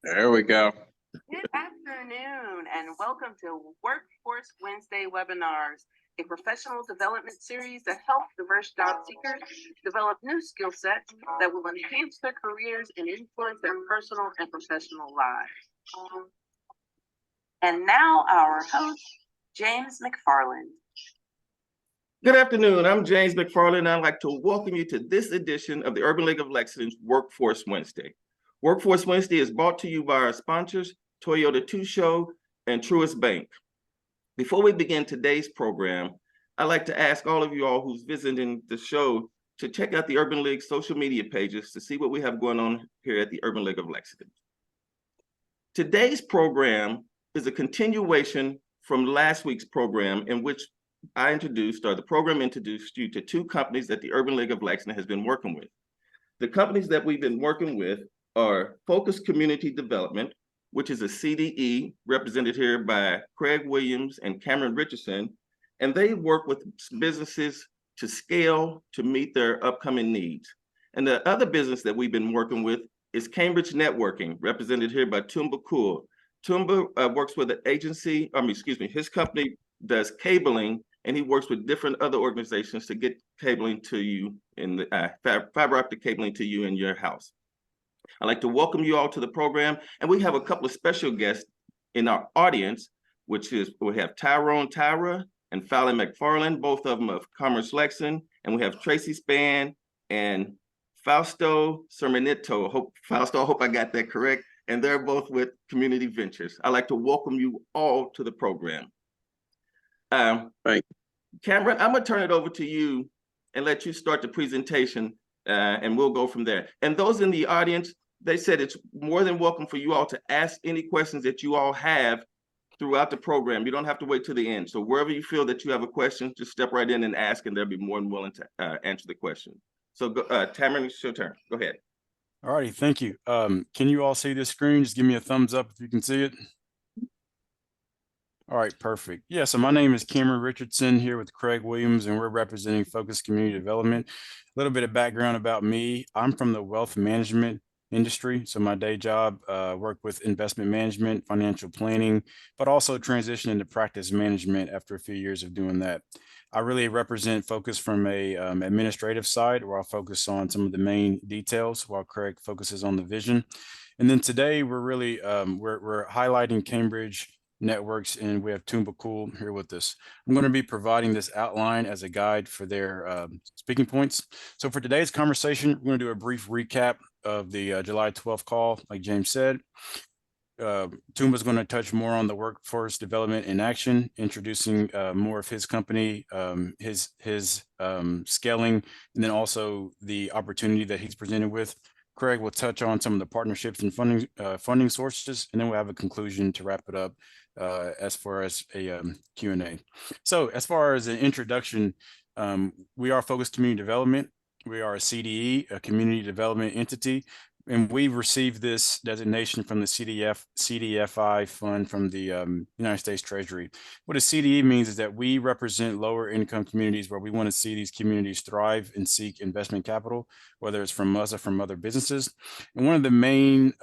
There we go. Good afternoon and welcome to Workforce Wednesday webinars, a professional development series that helps diverse job seekers develop new skill sets that will enhance their careers and influence their personal and professional lives. And now our host, James McFarland. Good afternoon. I'm James McFarland, and I'd like to welcome you to this edition of the Urban League of Lexington's Workforce Wednesday. Workforce Wednesday is brought to you by our sponsors, Toyota 2 Show and Truist Bank. Before we begin today's program, I'd like to ask all of you all who's visiting the show to check out the Urban League social media pages to see what we have going on here at the Urban League of Lexington. Today's program is a continuation from last week's program in which the program introduced you to two companies that the Urban League of Lexington has been working with. The companies that we've been working with are Focus Community Development, which is a CDE represented here by Craig Williams and Cameron Richardson, and they work with businesses to scale to meet their upcoming needs. And the other business that we've been working with is Cambridge Networking, represented here by Tumba Cool. Tumba works with an agency, his company does cabling, and he works with different other organizations to get cabling to you in the fiber optic cabling to you in your house. I'd like to welcome you all to the program, and we have a couple of special guests in our audience, which is we have Tyrone Tyra and Fallon McFarland, both of them of Commerce Lexington, and we have Tracy Spann and Fausto Sermonito. I hope I got that correct, and they're both with Community Ventures. I'd like to welcome you all to the program. Right, Cameron, I'm gonna turn it over to you and let you start the presentation, and we'll go from there. And those in the audience, they said it's more than welcome for you all to ask any questions that you all have throughout the program. You don't have to wait till the end. So wherever you feel that you have a question, just step right in and ask, and they'll be more than willing to answer the question. So Cameron, it's your turn. Go ahead. All righty, thank you. Can you all see this screen? Just give me a thumbs up if you can see it. All right, perfect. Yeah, so my name is Cameron Richardson here with Craig Williams, and we're representing Focus Community Development. A little bit of background about me. I'm from the wealth management industry. So my day job, work with investment management, financial planning, but also transition into practice management after a few years of doing that. I really represent Focus from a administrative side, where I'll focus on some of the main details while Craig focuses on the vision. And then today we're really, we're highlighting Cambridge Networks, and we have Tumba Cool here with us. I'm going to be providing this outline as a guide for their speaking points. So for today's conversation, we're going to do a brief recap of the July 12th call, like James said. Tumba's going to touch more on the workforce development in action, introducing more of his company, his scaling, and then also the opportunity that he's presented with. Craig will touch on some of the partnerships and funding sources, and then we'll have a conclusion to wrap it up as far as a Q&A. So as far as an introduction, we are Focused Community Development. We are a CDE, a community development entity, and we received this designation from the CDFI fund from the United States Treasury. What a CDE means is that we represent lower income communities where we want to see these communities thrive and seek investment capital, whether it's from us or from other businesses. And one of the main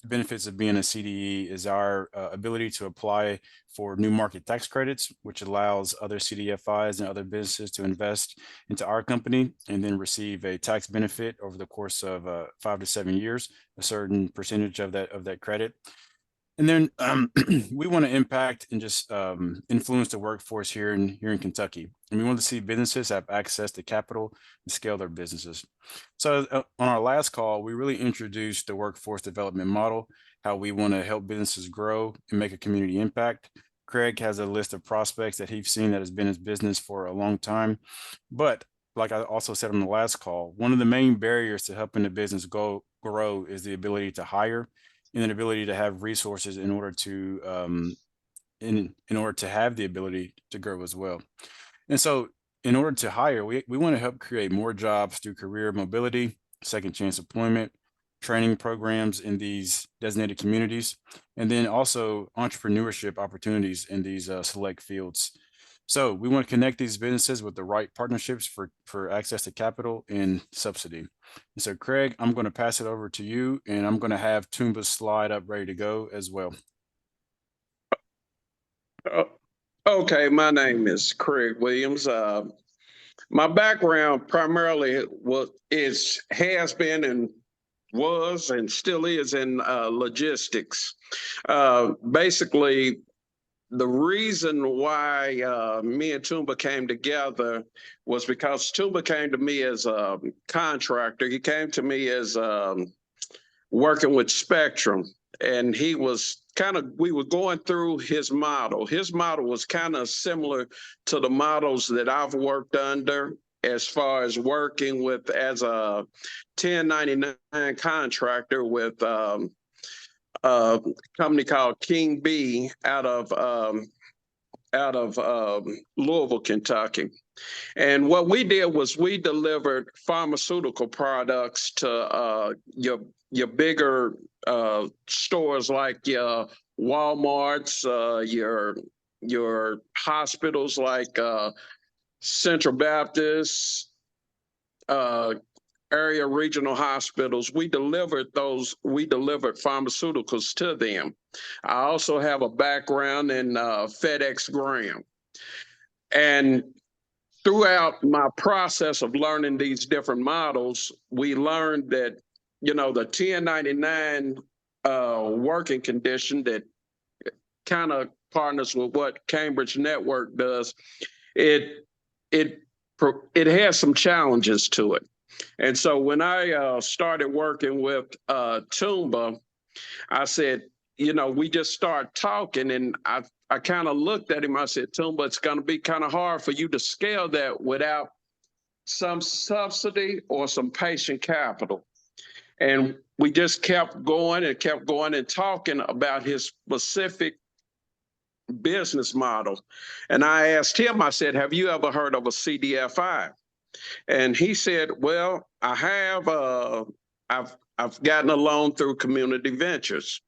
benefits of being a CDE is our ability to apply for new market tax credits, which allows other CDFIs and other businesses to invest into our company and then receive a tax benefit over the course of 5 to 7 years, a certain percentage of that credit. And then we want to impact and just influence the workforce here in Kentucky. And we want to see businesses have access to capital and scale their businesses. So on our last call, we really introduced the workforce development model, how we want to help businesses grow and make a community impact. Craig has a list of prospects that he's seen that has been his business for a long time. But like I also said on the last call, one of the main barriers to helping the business grow is the ability to hire and an ability to have resources in order to have the ability to grow as well. And so in order to hire, we want to help create more jobs through career mobility, second chance employment, training programs in these designated communities, and then also entrepreneurship opportunities in these select fields. So we want to connect these businesses with the right partnerships for access to capital and subsidy. And so Craig, I'm going to pass it over to you, and I'm going to have Toomba's slide up ready to go as well. Okay, my name is Craig Williams. My background primarily has been and was and still is in logistics. Basically, the reason why me and Toomba came together was because Toomba came to me as a contractor. He came to me as working with Spectrum, and we were going through his model. His model was kind of similar to the models that I've worked under as far as working with as a 1099 contractor with a company called King B out of Louisville, Kentucky. And what we did was we delivered pharmaceutical products to your bigger stores like your Walmarts, your hospitals like Central Baptist, area regional hospitals. We delivered pharmaceuticals to them. I also have a background in FedEx Gram. And throughout my process of learning these different models, we learned that, the 1099 working condition that kind of partners with what Cambridge Network does, it has some challenges to it. And so when I started working with Toomba, I said, we just start talking, and I kind of looked at him. I said, Toomba, it's going to be kind of hard for you to scale that without some subsidy or some patient capital. And we just kept going and talking about his specific business model. And I asked him, I said, have you ever heard of a CDFI? And he said, well, I have. I've gotten a loan through Community Ventures.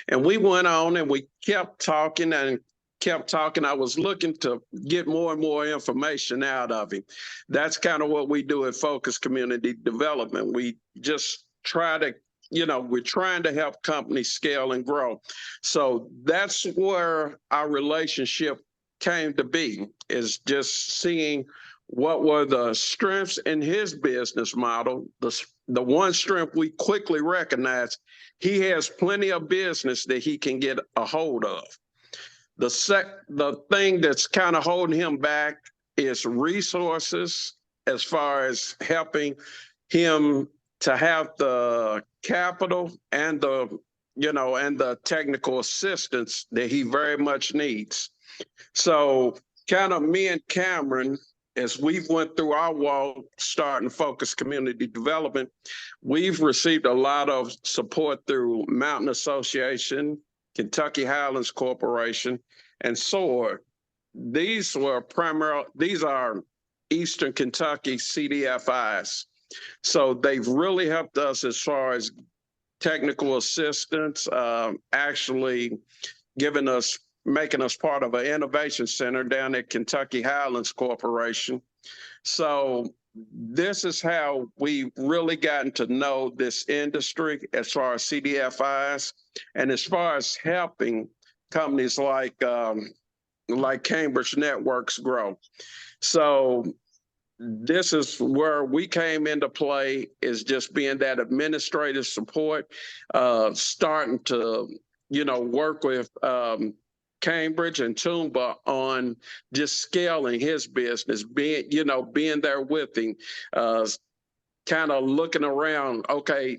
And we went on and we kept talking and kept talking. I was looking to get more and more information out of him. That's kind of what we do at Focus Community Development. We just try to, we're trying to help companies scale and grow. So that's where our relationship came to be, is just seeing what were the strengths in his business model. The one strength we quickly recognized, he has plenty of business that he can get a hold of. The thing that's kind of holding him back is resources, as far as helping him to have the capital and the technical assistance that he very much needs. So kind of me and Cameron, as we've went through our walk starting Focus Community Development, we've received a lot of support through Mountain Association, Kentucky Highlands Corporation, and SWORD. These are Eastern Kentucky CDFIs. So they've really helped us as far as technical assistance, actually making us part of an innovation center down at Kentucky Highlands Corporation. So this is how we really gotten to know this industry as far as CDFIs, and as far as helping companies like Cambridge Networks grow. So this is where we came into play, is just being that administrative support, starting to, work with Cambridge and Toomba on just scaling his business, being there with him, kind of looking around. Okay,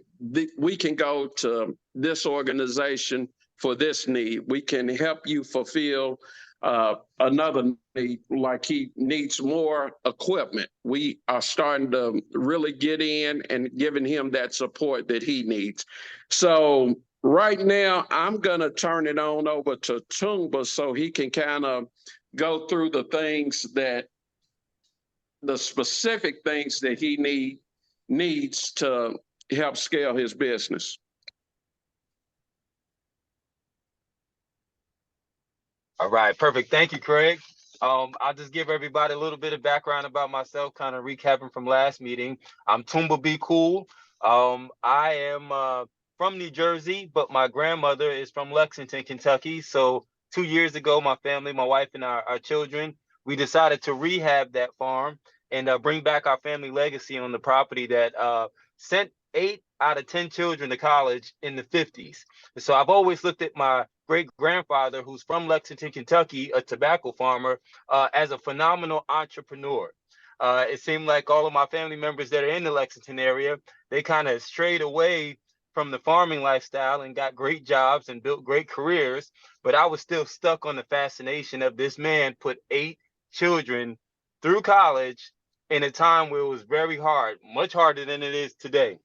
we can go to this organization for this need. We can help you fulfill another need, like he needs more equipment. We are starting to really get in and giving him that support that he needs. So right now, I'm going to turn it on over to Toomba so he can kind of go through the specific things that he needs to help scale his business. All right, perfect. Thank you, Craig. I'll just give everybody a little bit of background about myself, kind of recapping from last meeting. I'm Tumba B. Cool. I am from New Jersey, but my grandmother is from Lexington, Kentucky. So 2 years ago, my family, my wife and our children, we decided to rehab that farm and bring back our family legacy on the property that sent 8 out of 10 children to college in the 50s. So I've always looked at my great grandfather, who's from Lexington, Kentucky, a tobacco farmer, as a phenomenal entrepreneur. It seemed like all of my family members that are in the Lexington area, they kind of strayed away from the farming lifestyle and got great jobs and built great careers. But I was still stuck on the fascination of this man put 8 children through college in a time where it was very hard, much harder than it is today.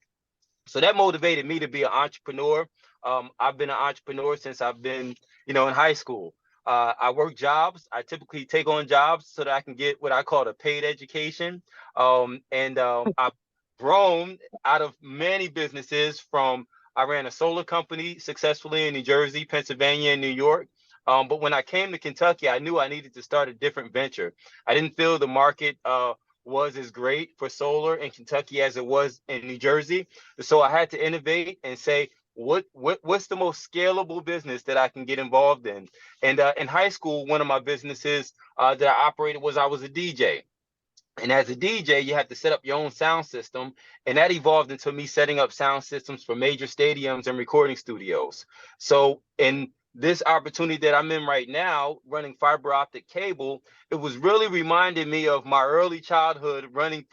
So that motivated me to be an entrepreneur. I've been an entrepreneur since I've been, in high school. I work jobs. I typically take on jobs so that I can get what I call a paid education. I've grown out of many businesses from, I ran a solar company successfully in New Jersey, Pennsylvania, and New York. But when I came to Kentucky, I knew I needed to start a different venture. I didn't feel the market was as great for solar in Kentucky as it was in New Jersey. So I had to innovate and say, what's the most scalable business that I can get involved in? And in high school, one of my businesses that I operated was I was a DJ. And as a DJ, you have to set up your own sound system. And that evolved into me setting up sound systems for major stadiums and recording studios. So in this opportunity that I'm in right now, running fiber optic cable, it was really reminding me of my early childhood running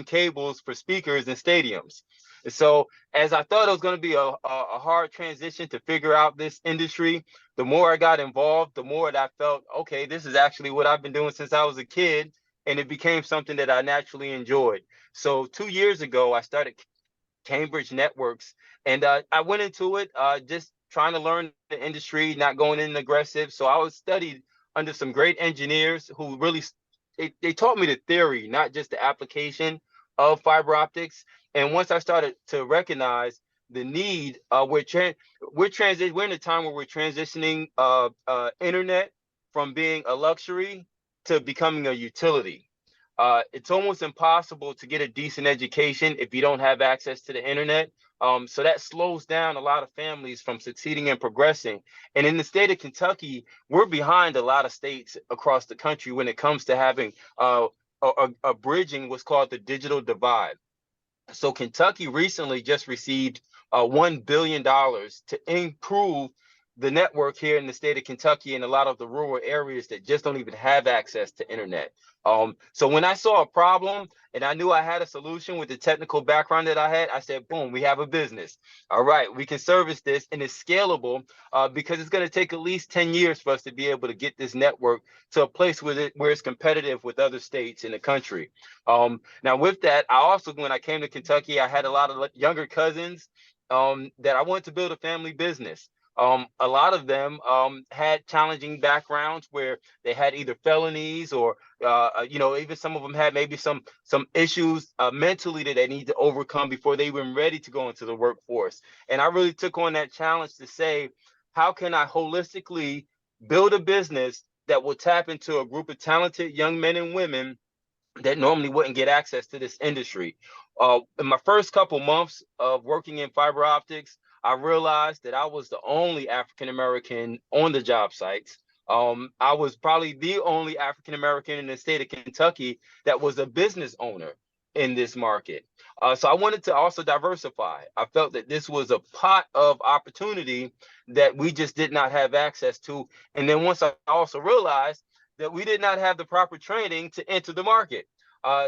cables for speakers in stadiums. And so as I thought it was going to be a hard transition to figure out this industry, the more I got involved, the more that I felt, okay, this is actually what I've been doing since I was a kid. And it became something that I naturally enjoyed. So 2 years ago, I started Cambridge Networks, and I went into it just trying to learn the industry, not going in aggressive. So I was studied under some great engineers who really they taught me the theory, not just the application of fiber optics. And once I started to recognize the need, we're in a time where we're transitioning internet from being a luxury to becoming a utility. It's almost impossible to get a decent education if you don't have access to the internet. So that slows down a lot of families from succeeding and progressing. And in the state of Kentucky, we're behind a lot of states across the country when it comes to having bridging what's called the digital divide. So Kentucky recently just received $1 billion to improve the network here in the state of Kentucky and a lot of the rural areas that just don't even have access to internet. So when I saw a problem and I knew I had a solution with the technical background that I had, I said, boom, we have a business. All right, we can service this, and it's scalable because it's going to take at least 10 years for us to be able to get this network to a place where it's competitive with other states in the country. Now with that, when I came to Kentucky, I had a lot of younger cousins that I wanted to build a family business. A lot of them had challenging backgrounds where they had either felonies or, even some of them had maybe some issues mentally that they need to overcome before they were ready to go into the workforce. And I really took on that challenge to say, how can I holistically build a business that will tap into a group of talented young men and women that normally wouldn't get access to this industry. In my first couple months of working in fiber optics, I realized that I was the only African American on the job sites. I was probably the only African American in the state of Kentucky that was a business owner in this market. So I wanted to also diversify. I felt that this was a pot of opportunity that we just did not have access to. And then once I also realized that we did not have the proper training to enter the market.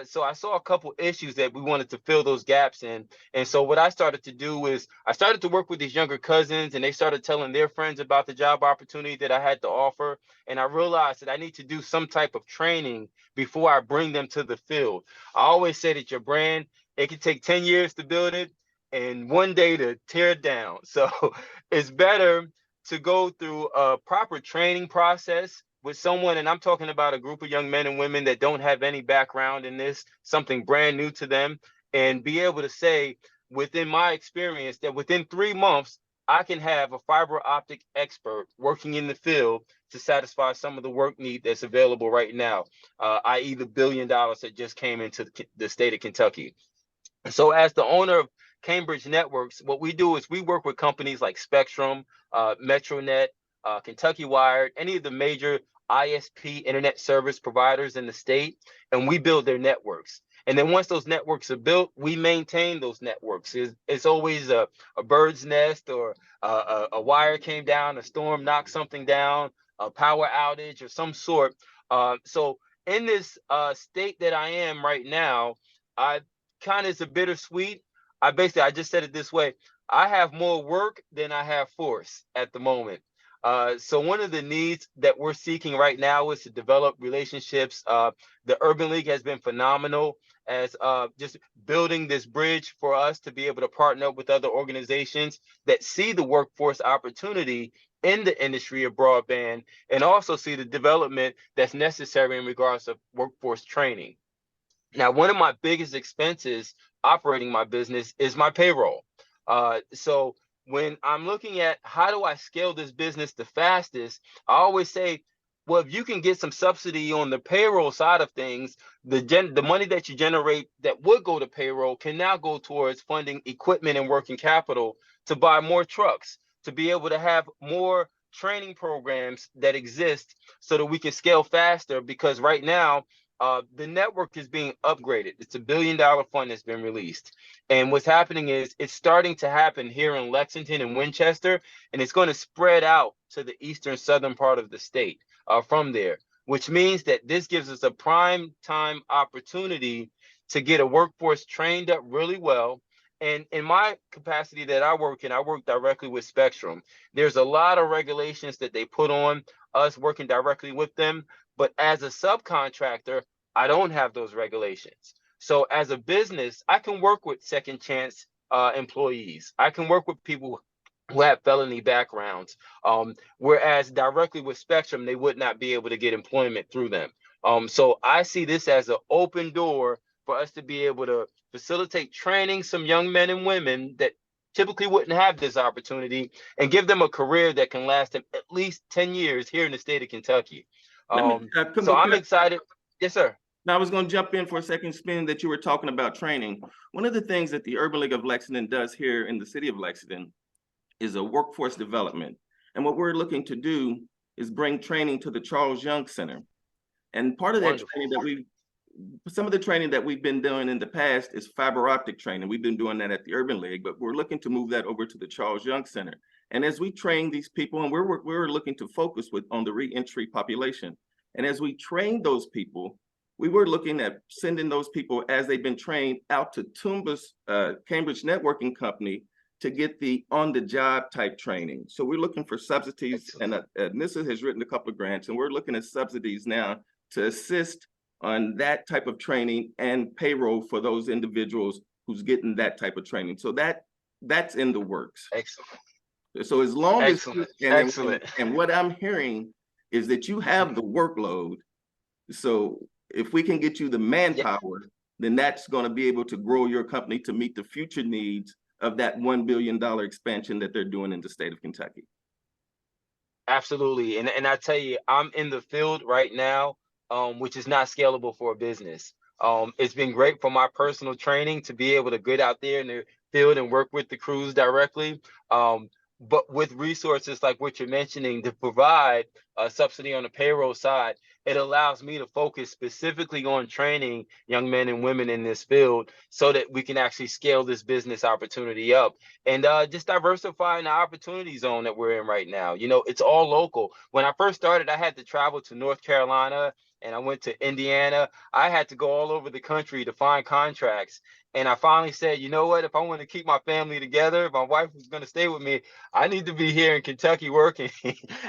So I saw a couple issues that we wanted to fill those gaps in. And so what I started to do is I started to work with these younger cousins, and they started telling their friends about the job opportunity that I had to offer. And I realized that I need to do some type of training before I bring them to the field. I always say that your brand, it can take 10 years to build it and one day to tear it down. So it's better to go through a proper training process with someone, and I'm talking about a group of young men and women that don't have any background in this, something brand new to them, and be able to say, within my experience, that within 3 months, I can have a fiber optic expert working in the field to satisfy some of the work need that's available right now, i.e. the $1 billion that just came into the state of Kentucky. So as the owner of Cambridge Networks, what we do is we work with companies like Spectrum, Metronet, Kentucky Wired, any of the major ISP internet service providers in the state, and we build their networks. And then once those networks are built, we maintain those networks. It's always a bird's nest, or a wire came down, a storm knocked something down, a power outage or some sort. So in this state that I am right now, I kind of, it's a bittersweet. I just said it this way. I have more work than I have force at the moment. So one of the needs that we're seeking right now is to develop relationships. The Urban League has been phenomenal as just building this bridge for us to be able to partner up with other organizations that see the workforce opportunity in the industry of broadband, and also see the development that's necessary in regards to workforce training. Now, one of my biggest expenses operating my business is my payroll. So when I'm looking at how do I scale this business the fastest, I always say, well, if you can get some subsidy on the payroll side of things, the money that you generate that would go to payroll can now go towards funding equipment and working capital to buy more trucks, to be able to have more training programs that exist so that we can scale faster. Because right now, the network is being upgraded. It's $1 billion fund that's been released. And what's happening is it's starting to happen here in Lexington and Winchester, and it's going to spread out to the eastern southern part of the state from there, which means that this gives us a prime time opportunity to get a workforce trained up really well. And in my capacity that I work in, I work directly with Spectrum. There's a lot of regulations that they put on us working directly with them. But as a subcontractor, I don't have those regulations. So as a business, I can work with second chance employees. I can work with people who have felony backgrounds. Whereas directly with Spectrum, they would not be able to get employment through them. So I see this as an open door for us to be able to facilitate training some young men and women that typically wouldn't have this opportunity, and give them a career that can last them at least 10 years here in the state of Kentucky. So I'm excited. Yes, sir. Now, I was going to jump in for a second, spin that you were talking about training. One of the things that the Urban League of Lexington does here in the city of Lexington is a workforce development. And what we're looking to do is bring training to the Charles Young Center. And part of that training some of the training that we've been doing in the past is fiber optic training. We've been doing that at the Urban League, but we're looking to move that over to the Charles Young Center. And as we train these people, and we're looking to focus on the reentry population. And as we train those people, we were looking at sending those people as they've been trained out to Toomba's Cambridge Networking Company to get the on-the-job type training. So we're looking for subsidies, and NISA has written a couple of grants, and we're looking at subsidies now to assist on that type of training and payroll for those individuals who's getting that type of training. So that's in the works. Excellent. So as long Excellent. as and what I'm hearing is that you have the workload. So if we can get you the manpower, then that's going to be able to grow your company to meet the future needs of that $1 billion expansion that they're doing in the state of Kentucky. Absolutely. And I tell you, I'm in the field right now, which is not scalable for a business. It's been great for my personal training to be able to get out there in the field and work with the crews directly. But with resources like what you're mentioning to provide a subsidy on the payroll side, it allows me to focus specifically on training young men and women in this field so that we can actually scale this business opportunity up and just diversifying the opportunity zone that we're in right now. You know, it's all local. When I first started, I had to travel to North Carolina and I went to Indiana. I had to go all over the country to find contracts. And I finally said, you know what, if I want to keep my family together, if my wife was going to stay with me, I need to be here in Kentucky working.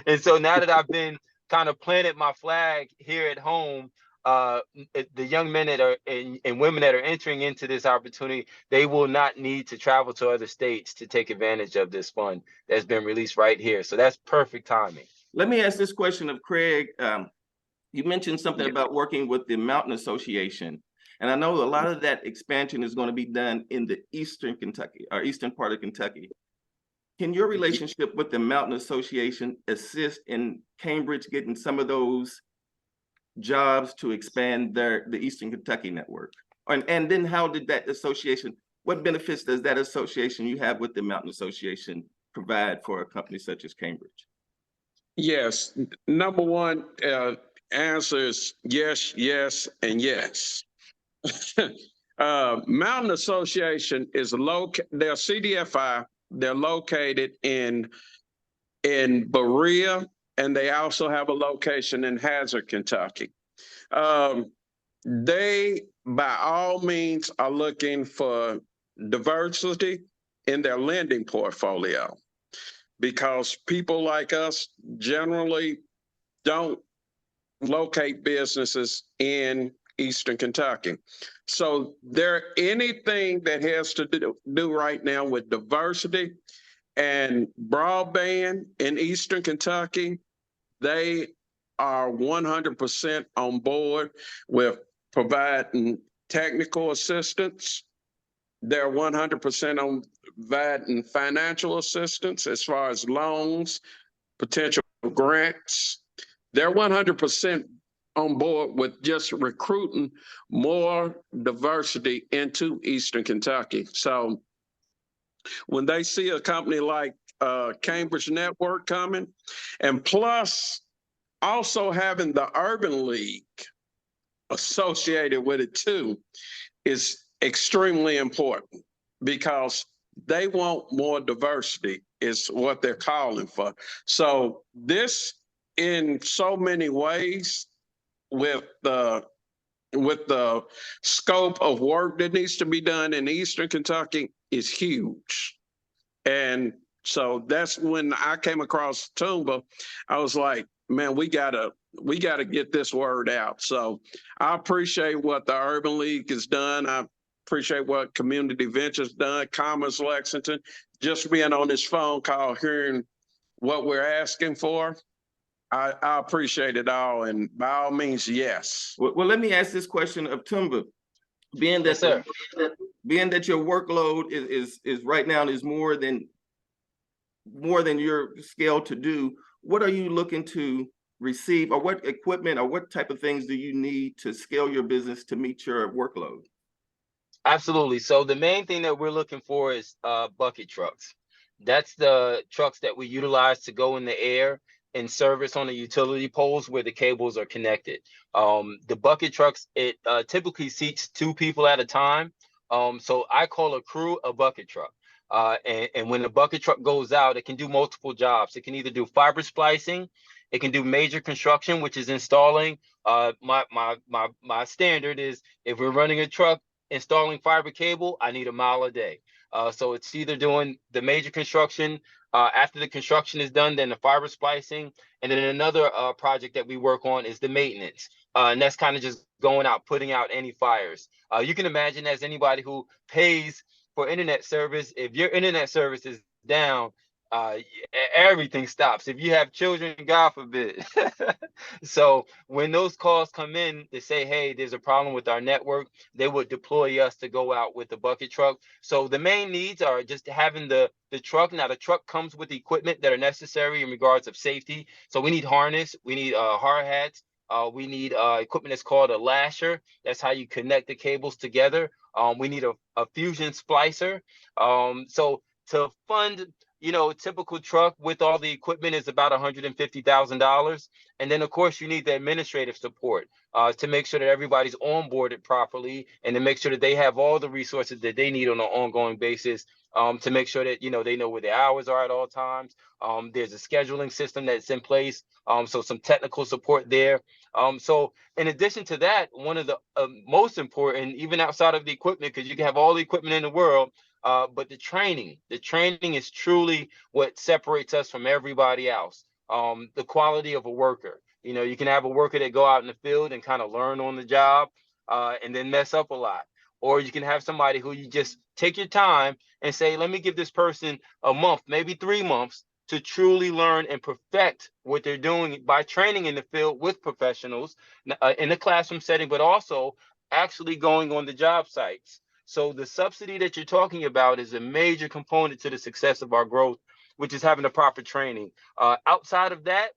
And so now that I've been kind of planted my flag here at home, the young men that are and women that are entering into this opportunity, they will not need to travel to other states to take advantage of this fund that's been released right here. So that's perfect timing. Let me ask this question of Craig. You mentioned something about working with the Mountain Association. And I know a lot of that expansion is going to be done in the eastern Kentucky, or eastern part of Kentucky. Can your relationship with the Mountain Association assist in Cambridge getting some of those jobs to expand the Eastern Kentucky network? And then how did that association, what benefits does that association you have with the Mountain Association provide for a company such as Cambridge? Yes, number one answer is yes, yes, and yes. Mountain Association is they're CDFI. They're located in Berea, and they also have a location in Hazard, Kentucky. They, by all means, are looking for diversity in their lending portfolio because people like us generally don't locate businesses in Eastern Kentucky. So anything that has to do right now with diversity and broadband in Eastern Kentucky, they are 100% on board with providing technical assistance. They're 100% on providing financial assistance as far as loans, potential grants. They're 100% on board with just recruiting more diversity into Eastern Kentucky. So when they see a company like Cambridge Network coming, and plus also having the Urban League associated with it too, is extremely important because they want more diversity is what they're calling for. So this, in so many ways, with the scope of work that needs to be done in Eastern Kentucky is huge. And so that's when I came across Tumba. I was like, man, we gotta get this word out. So I appreciate what the Urban League has done. I appreciate what Community Ventures done, Commerce Lexington, just being on this phone call, hearing what we're asking for. I appreciate it all, and by all means, yes. Well, let me ask this question of Tumba. Being that Yes, sir. being that your workload is right now is more than your scale to do, what are you looking to receive, or what equipment or what type of things do you need to scale your business to meet your workload? Absolutely. So the main thing that we're looking for is bucket trucks. That's the trucks that we utilize to go in the air and service on the utility poles where the cables are connected. The bucket trucks, it typically seats 2 people at a time. So I call a crew a bucket truck. And when the bucket truck goes out, it can do multiple jobs. It can either do fiber splicing, it can do major construction, which is installing. My standard is if we're running a truck installing fiber cable, I need a mile a day. So it's either doing the major construction, after the construction is done, then the fiber splicing, and then another project that we work on is the maintenance. And that's kind of just going out, putting out any fires. You can imagine, as anybody who pays for internet service, if your internet service is down, everything stops. If you have children, God forbid. So when those calls come in to say, hey, there's a problem with our network, they would deploy us to go out with the bucket truck. So the main needs are just having the truck. Now the truck comes with the equipment that are necessary in regards of safety. So we need harness, we need hard hats, we need equipment that's called a lasher. That's how you connect the cables together. We need a fusion splicer. So to fund, a typical truck with all the equipment is about $150,000. And then, of course, you need the administrative support to make sure that everybody's onboarded properly and to make sure that they have all the resources that they need on an ongoing basis, to make sure that, they know where their hours are at all times. There's a scheduling system that's in place. So some technical support there. So in addition to that, one of the most important, even outside of the equipment, because you can have all the equipment in the world, but the training is truly what separates us from everybody else. The quality of a worker. You can have a worker that go out in the field and kind of learn on the job, and then mess up a lot. Or you can have somebody who you just take your time and say, let me give this person a month, maybe 3 months, to truly learn and perfect what they're doing by training in the field with professionals in the classroom setting, but also actually going on the job sites. So the subsidy that you're talking about is a major component to the success of our growth. which is having the proper training. Outside of that,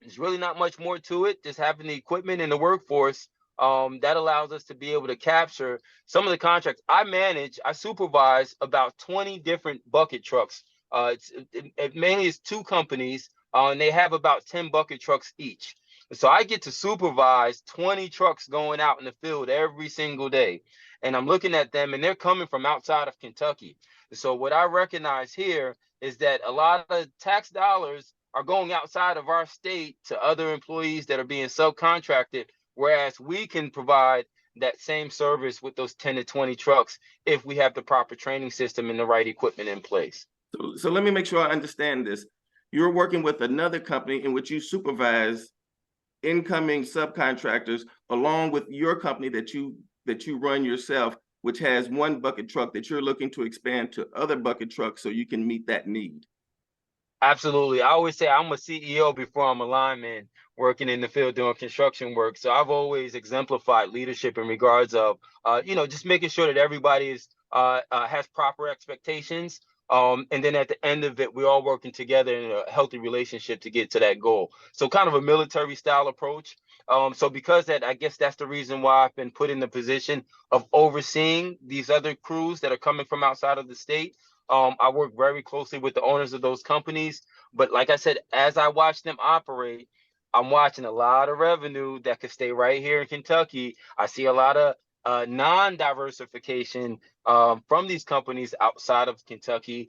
there's really not much more to it. Just having the equipment and the workforce that allows us to be able to capture some of the contracts. I supervise about 20 different bucket trucks. It mainly is two companies, and they have about 10 bucket trucks each. So I get to supervise 20 trucks going out in the field every single day. And I'm looking at them, and they're coming from outside of Kentucky. So what I recognize here is that a lot of tax dollars are going outside of our state to other employees that are being subcontracted, whereas we can provide that same service with those 10 to 20 trucks if we have the proper training system and the right equipment in place. So let me make sure I understand this. You're working with another company in which you supervise incoming subcontractors along with your company that you run yourself, which has one bucket truck that you're looking to expand to other bucket trucks so you can meet that need. Absolutely. I always say I'm a CEO before I'm a lineman working in the field doing construction work. So I've always exemplified leadership in regards of, just making sure that everybody has proper expectations. And then at the end of it, we're all working together in a healthy relationship to get to that goal. So kind of a military style approach. So because that, I guess that's the reason why I've been put in the position of overseeing these other crews that are coming from outside of the state. I work very closely with the owners of those companies. But like I said, as I watch them operate, I'm watching a lot of revenue that could stay right here in Kentucky. I see a lot of non-diversification from these companies outside of Kentucky,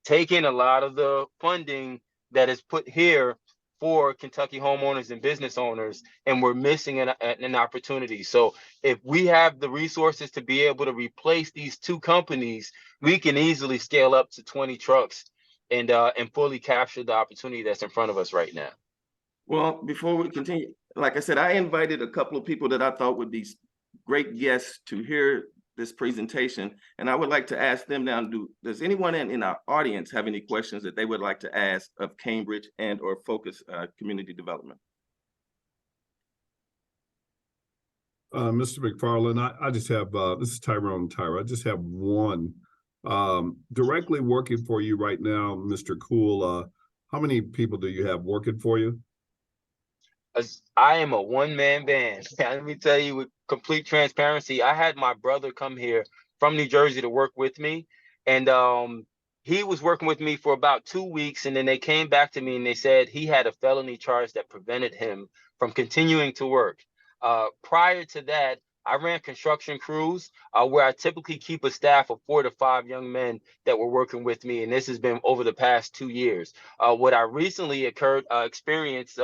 taking a lot of the funding that is put here for Kentucky homeowners and business owners, and we're missing an opportunity. So if we have the resources to be able to replace these two companies, we can easily scale up to 20 trucks and fully capture the opportunity that's in front of us right now. Well, before we continue, like I said, I invited a couple of people that I thought would be great guests to hear this presentation. And I would like to ask them now, does anyone in our audience have any questions that they would like to ask of Cambridge and or Focus Community Development? Mr. McFarland, I just have, this is Tyrone Tyra. I just have one. Directly working for you right now, Mr. Cool, how many people do you have working for you? I am a one-man band. Let me tell you with complete transparency, I had my brother come here from New Jersey to work with me. And he was working with me for about 2 weeks. And then they came back to me and they said he had a felony charge that prevented him from continuing to work. Prior to that, I ran construction crews where I typically keep a staff of 4 to 5 young men that were working with me. And this has been over the past 2 years. What I recently experienced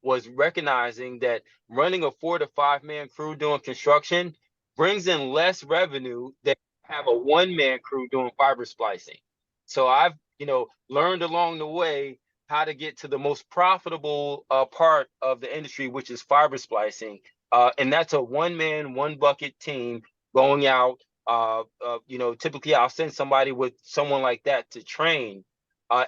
was recognizing that running a 4 to 5 man crew doing construction brings in less revenue than have a 1-man crew doing fiber splicing. So I've, learned along the way how to get to the most profitable part of the industry, which is fiber splicing. And that's a 1-man, 1-bucket team going out. Typically I'll send somebody with someone like that to train.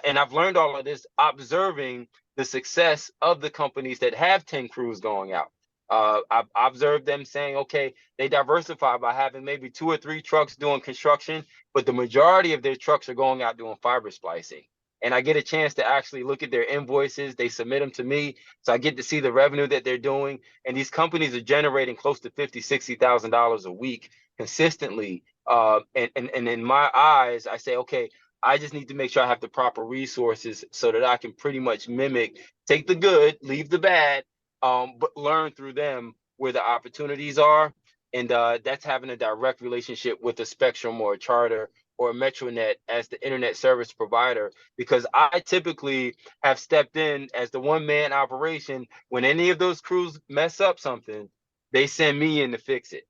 And I've learned all of this observing the success of the companies that have 10 crews going out. I've observed them saying, okay, they diversify by having maybe 2 or 3 trucks doing construction, but the majority of their trucks are going out doing fiber splicing. And I get a chance to actually look at their invoices. They submit them to me. So I get to see the revenue that they're doing. And these companies are generating close to $50,000, $60,000 a week consistently. And in my eyes, I say, okay, I just need to make sure I have the proper resources so that I can pretty much mimic, take the good, leave the bad, but learn through them where the opportunities are. And that's having a direct relationship with a Spectrum or a Charter or a Metronet as the internet service provider, because I typically have stepped in as the 1-man operation. When any of those crews mess up something, they send me in to fix it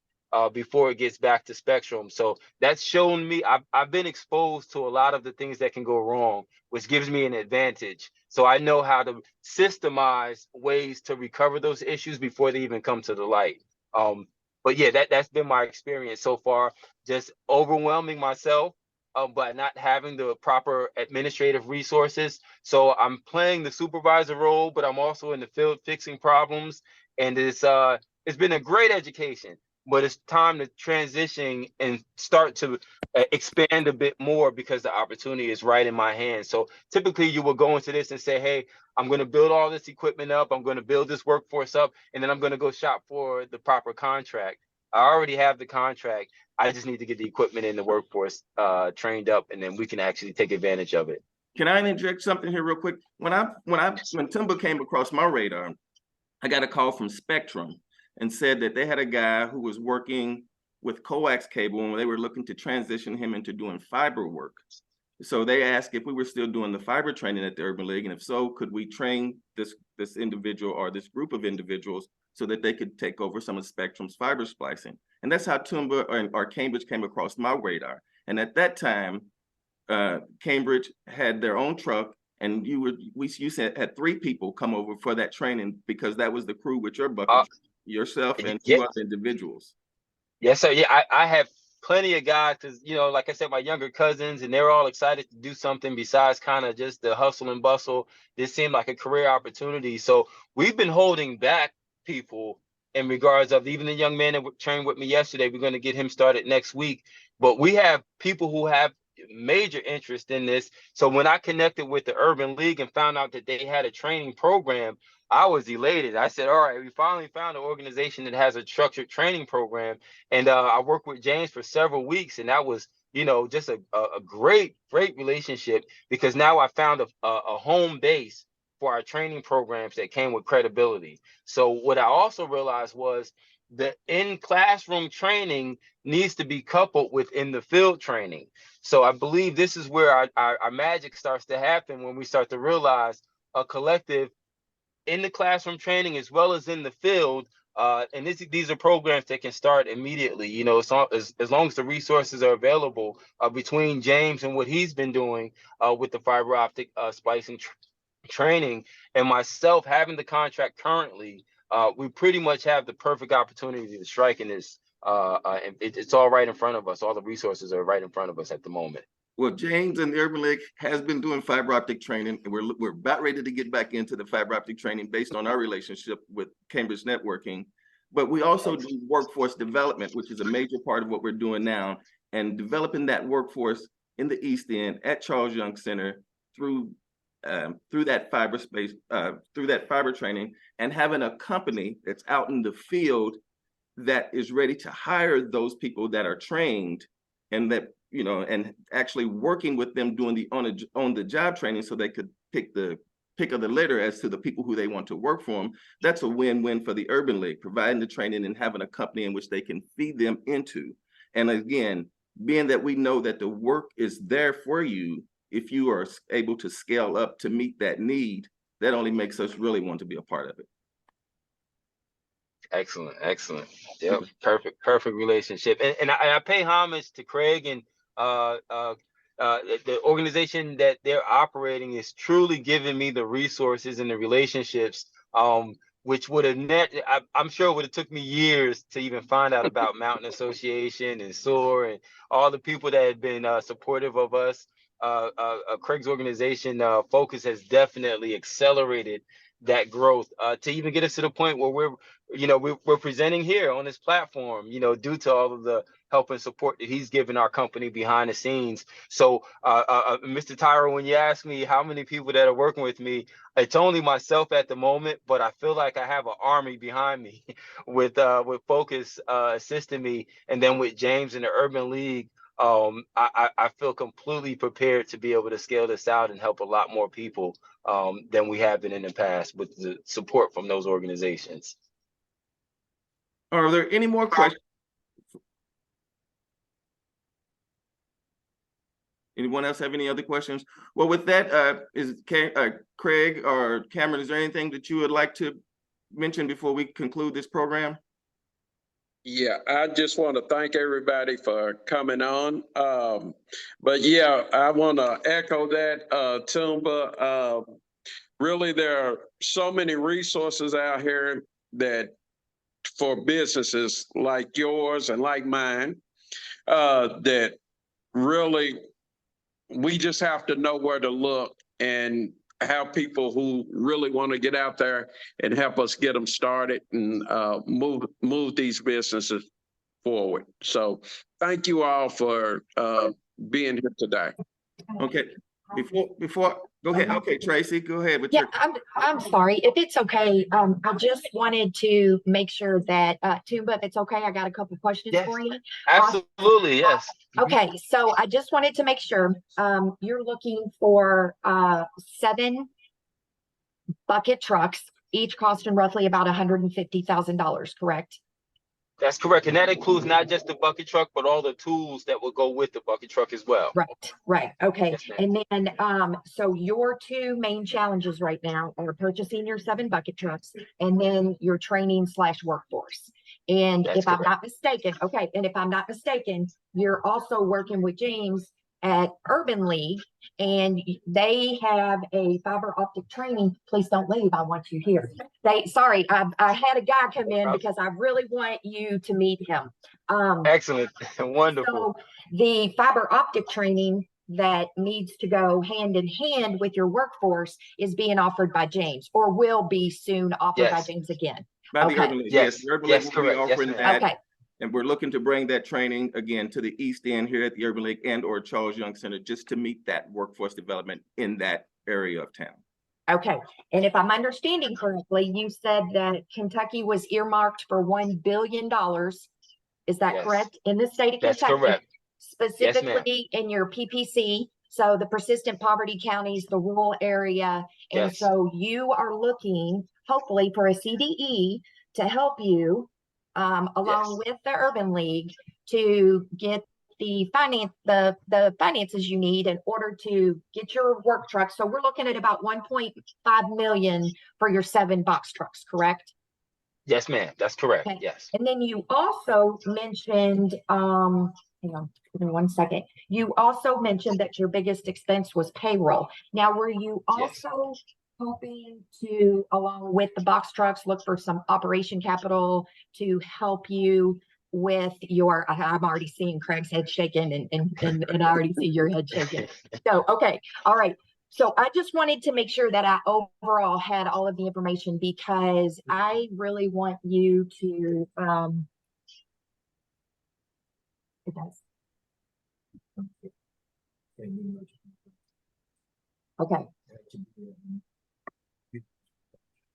before it gets back to Spectrum. So that's shown me, I've been exposed to a lot of the things that can go wrong, which gives me an advantage. So I know how to systemize ways to recover those issues before they even come to the light. But yeah, that's been my experience so far, just overwhelming myself by not having the proper administrative resources. So I'm playing the supervisor role, but I'm also in the field fixing problems. And it's been a great education. but it's time to transition and start to expand a bit more because the opportunity is right in my hand. So typically you will go into this and say, hey, I'm going to build all this equipment up. I'm going to build this workforce up, and then I'm going to go shop for the proper contract. I already have the contract. I just need to get the equipment and the workforce trained up, and then we can actually take advantage of it. Can I interject something here real quick? When Timba came across my radar, I got a call from Spectrum and said that they had a guy who was working with coax cable and they were looking to transition him into doing fiber work. So they asked if we were still doing the fiber training at the Urban League, and if so, could we train this individual or this group of individuals so that they could take over some of Spectrum's fiber splicing. And that's how Tumba or Cambridge came across my radar. And at that time, Cambridge had their own truck, and you said had 3 people come over for that training because that was the crew with your bucket, yourself and 2 other individuals. Yes, sir. Yeah, I have plenty of guys because, like I said, my younger cousins, and they're all excited to do something besides kind of just the hustle and bustle. This seemed like a career opportunity. So we've been holding back people in regards of even the young man that trained with me yesterday. We're going to get him started next week. But we have people who have major interest in this. So when I connected with the Urban League and found out that they had a training program, I was elated. I said, all right, we finally found an organization that has a structured training program. And I worked with James for several weeks, and that was, just a great relationship, because now I found a home base for our training programs that came with credibility. So what I also realized was the in-classroom training needs to be coupled with in the field training. So I believe this is where our magic starts to happen, when we start to realize a collective in the classroom training as well as in the field. And these are programs that can start immediately, as long as the resources are available between James and what he's been doing with the fiber optic splicing training, and myself having the contract currently. We pretty much have the perfect opportunity to strike in this. It's all right in front of us. All the resources are right in front of us at the moment. Well, James and the Urban League has been doing fiber optic training, and we're about ready to get back into the fiber optic training based on our relationship with Cambridge Networking. But we also do workforce development, which is a major part of what we're doing now, and developing that workforce in the East End at Charles Young Center through that fiber space, through that fiber training, and having a company that's out in the field that is ready to hire those people that are trained, and that and actually working with them doing the on the job training so they could pick of the litter as to the people who they want to work for them. That's a win-win for the Urban League, providing the training and having a company in which they can feed them into. And again, being that we know that the work is there for you, if you are able to scale up to meet that need, that only makes us really want to be a part of it. Excellent. Yep. Perfect relationship. And I pay homage to Craig, and the organization that they're operating is truly giving me the resources and the relationships, which would have I'm sure would have took me years to even find out about Mountain Association and SOAR and all the people that had been supportive of us. Craig's organization focus has definitely accelerated that growth to even get us to the point where we're presenting here on this platform, due to all of the help and support that he's given our company behind the scenes. So, Mr. Tyro, when you ask me how many people that are working with me, it's only myself at the moment, but I feel like I have an army behind me with Focus assisting me, and then with James and the Urban League. I feel completely prepared to be able to scale this out and help a lot more people than we have been in the past, with the support from those organizations. Are there any more questions? Anyone else have any other questions? Well, with that, is Craig or Cameron, is there anything that you would like to mention before we conclude this program? Yeah, I just want to thank everybody for coming on. But yeah, I want to echo that, Tumba. Really, there are so many resources out here that for businesses like yours and like mine, that really we just have to know where to look and have people who really want to get out there and help us get them started and move these businesses forward. So thank you all for being here today. Okay, before, go ahead. Okay, Tracy, go ahead with Yeah, your, I'm sorry. If it's okay, I just wanted to make sure that Tumba, if it's okay, I got a couple questions Yes. for you. Absolutely, yes. Okay, so I just wanted to make sure you're looking for 7 bucket trucks, each costing roughly about $150,000, correct? That's correct. And that includes not just the bucket truck, but all the tools that will go with the bucket truck as well. Right. Okay. Yes, ma'am. And then, so your 2 main challenges right now are purchasing your 7 bucket trucks and then your training/workforce. And That's if I'm correct. not mistaken, okay, and if I'm not mistaken, you're also working with James at Urban League, and they have a fiber optic training. Please don't leave. I want you here. Sorry, I had a guy come in because I really want you to meet him. Excellent. Wonderful. So the fiber optic training that needs to go hand in hand with your workforce is being offered by James, or will be soon offered by Yes. James again. by the Okay. Urban League. Yes. The Urban Yes, League will be correct. Yes, offering ma'am. that. Okay. And we're looking to bring that training again to the East End here at the Urban League and or Charles Young Center, just to meet that workforce development in that area of town. Okay. And if I'm understanding correctly, you said that Kentucky was earmarked for $1 billion. Is that Yes. correct? In the state of That's Kentucky, correct. specifically in your PPC. So the persistent poverty counties, the rural area. And Yes. so you are looking hopefully for a CDE to help you along with the Urban League to get the finances you need in order to get your work trucks. So we're looking at about 1.5 million for your 7 box trucks, correct? Yes, ma'am. That's correct. Okay. Yes. And then you also mentioned, hang on, give me 1 second. You also mentioned that your biggest expense was payroll. Now, were you Yes. also hoping to, along with the box trucks, look for some operation capital to help you with your, I'm already seeing Craig's head shaking and I already see your head shaking. So, okay. All right. So I just wanted to make sure that I overall had all of the information, because I really want you to, it does. Okay.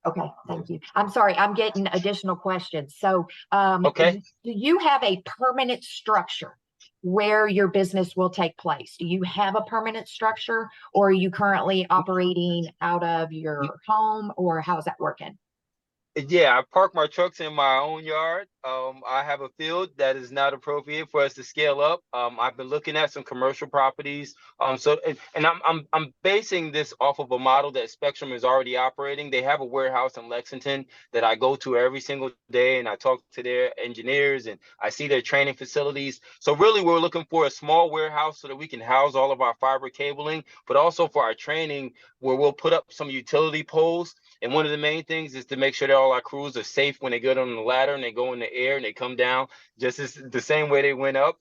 Okay, thank you. I'm sorry, I'm getting additional questions. So, Okay. do you have a permanent structure where your business will take place? Do you have a permanent structure, or are you currently operating out of your home, or how's that working? Yeah, I park my trucks in my own yard. I have a field that is not appropriate for us to scale up. I've been looking at some commercial properties. And I'm basing this off of a model that Spectrum is already operating. They have a warehouse in Lexington that I go to every single day, and I talk to their engineers and I see their training facilities. So really, we're looking for a small warehouse so that we can house all of our fiber cabling, but also for our training, where we'll put up some utility poles. And one of the main things is to make sure that all our crews are safe when they get on the ladder and they go in the air and they come down just as the same way they went up.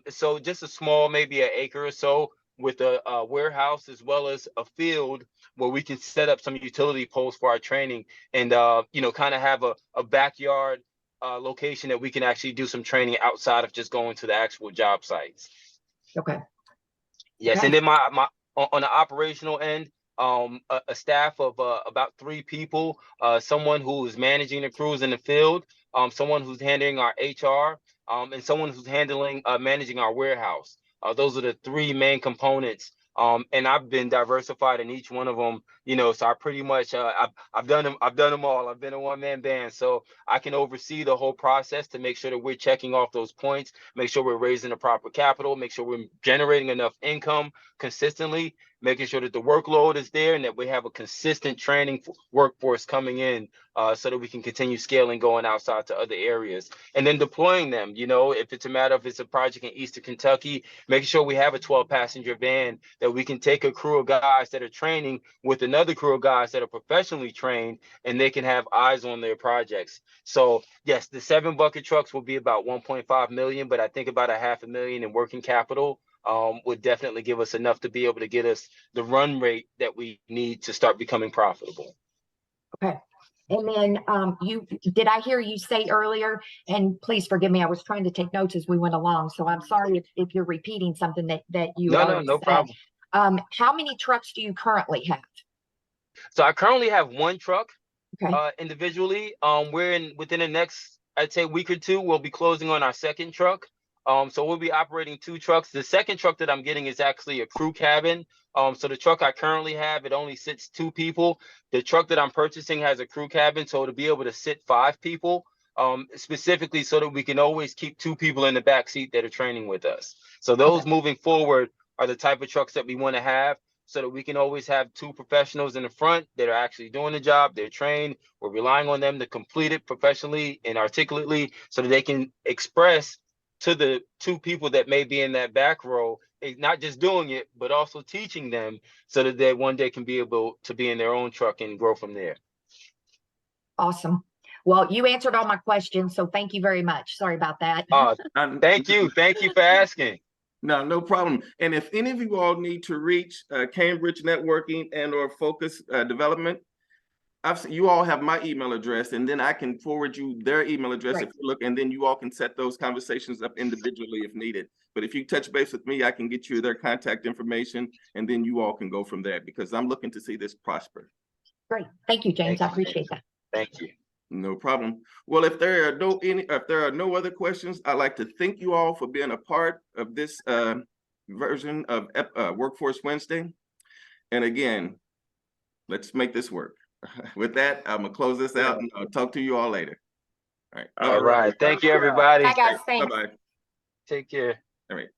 So just a small, maybe an acre or so, with a warehouse as well as a field where we can set up some utility poles for our training, and kind of have a backyard location that we can actually do some training outside of just going to the actual job sites. Okay. Yes, Okay. and then my on the operational end, a staff of about 3 people, someone who is managing the crews in the field, someone who's handling our HR, and someone who's handling managing our warehouse. Those are the 3 main components. And I've been diversified in each one of them, so I pretty much I've done them all. I've been a one-man band, so I can oversee the whole process to make sure that we're checking off those points, make sure we're raising the proper capital, make sure we're generating enough income consistently, making sure that the workload is there and that we have a consistent training workforce coming in, so that we can continue scaling, going outside to other areas, and then deploying them. If it's a matter of it's a project in Eastern Kentucky, making sure we have a 12-passenger van that we can take a crew of guys that are training with another crew of guys that are professionally trained, and they can have eyes on their projects. So yes, the 7 bucket trucks will be about 1.5 million, but I think about $500,000 in working capital would definitely give us enough to be able to get us the run rate that we need to start becoming profitable. Okay. And then did I hear you say earlier, and please forgive me, I was trying to take notes as we went along, so I'm sorry if you're repeating something that you already No said. problem. How many trucks do you currently have? So I currently have one truck. Okay. Individually. Within the next, I'd say, week or two, we'll be closing on our second truck. So we'll be operating 2 trucks. The second truck that I'm getting is actually a crew cabin. So the truck I currently have, it only sits 2 people. The truck that I'm purchasing has a crew cabin, so to be able to sit 5 people, specifically so that we can always keep 2 people in the back seat that are training with us. So those moving forward are the type of trucks that we want to have, so that we can always have 2 professionals in the front that are actually doing the job. They're trained. We're relying on them to complete it professionally and articulately, so that they can express to the 2 people that may be in that back row, not just doing it, but also teaching them, so that they one day can be able to be in their own truck and grow from there. Awesome. Well, you answered all my questions, so thank you very much. Sorry about that. Thank you. Thank you for asking. No problem. And if any of you all need to reach Cambridge Networking and or Focus Development, you all have my email address, and then I can forward you their email address Right. if you look, and then you all can set those conversations up individually if needed. But if you touch base with me, I can get you their contact information, and then you all can go from there, because I'm looking to see this prosper. Great. Thank you, James. I appreciate that. Thank you. No problem. Well, if there are no other questions, I'd like to thank you all for being a part of this version of Workforce Wednesday. And again, let's make this work. With that, I'm gonna close this out, and I'll talk to you all later. All right. All right. Thank you, everybody. Bye, guys. Thanks. Bye-bye. Take care. All right.